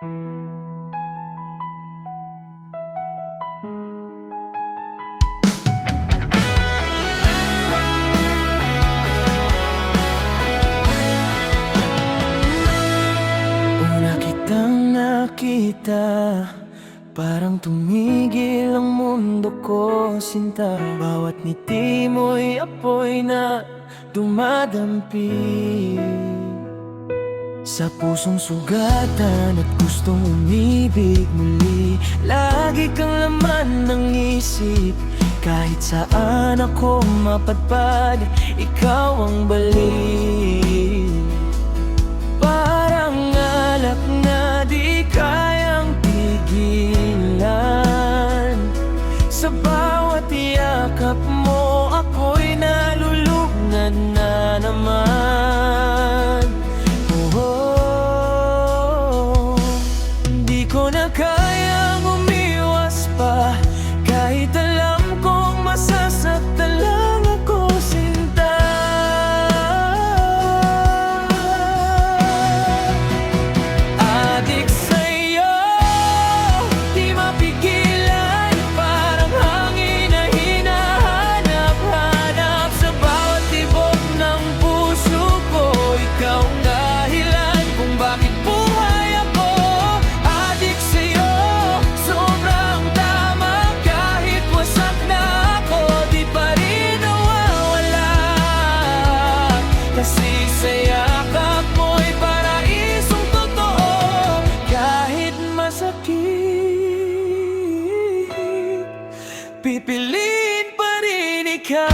Una kitang nakita, parang tumigil ang mundo ko, sinta. Bawat ngiti mo'y apoy na dumadampi sa pusong sugatan at gustong umibig muli. Lagi kang laman ng isip, kahit saan ako mapadpad, ikaw ang balik. Parang alak na di kayang pigilan, sa bawat yakap mo ako'y nalulugnan na naman. Oh, di ko na kayang umiwas pa, kahit alam kong masasaktan lang ako, sinta. Adik sa'yo, di mapigilan, parang hangin na hinahanap-hanap sa bawat tibok ng puso ko. Ikaw ang dahilan kung bakit buhay ako. Adik sa'yo, sobrang tama, kahit wasak na ako, di pa rin nawawala. Kasi sa yakap mo'y paraisong totoo, kahit masakit, pipiliin pa rin ikaw.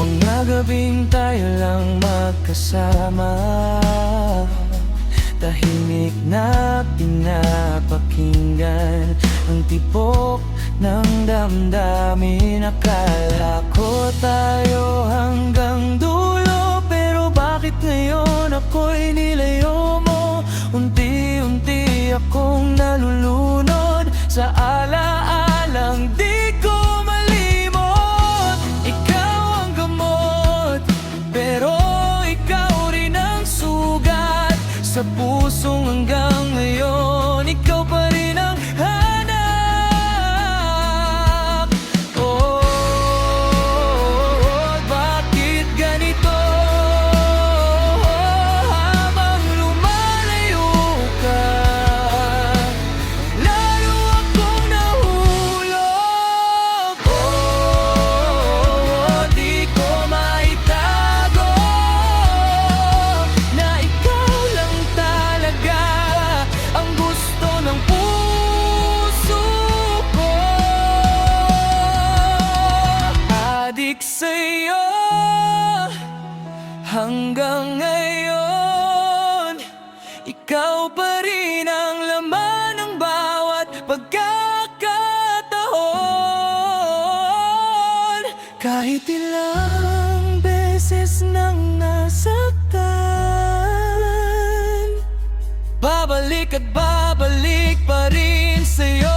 Mga gabing tayo lang magkasama, tahimik na pinapakinggan ang tibok ng damdamin. Akala ko tayo hanggang dulo, pero bakit ngayon ako'y nilayo mo? Unti-unti akong nalulunod sa alaalang di ko malimot. Ikaw ang gamot, pero ikaw rin ang sugat sa pusong hanggang ngayon. Ikaw pa rin ang hanap. Oh, bakit ganito? Habang lumalayo ka, lalo akong nahulog. Oh, di ko maitago na ikaw lang talaga ang gusto ng puso ko. Adik sa'yo hanggang ngayon, ikaw pa rin ang laman ng bawat pagkakataon. Kahit ilang beses nang nasaktan, babalik at babalik pa rin sa'yo.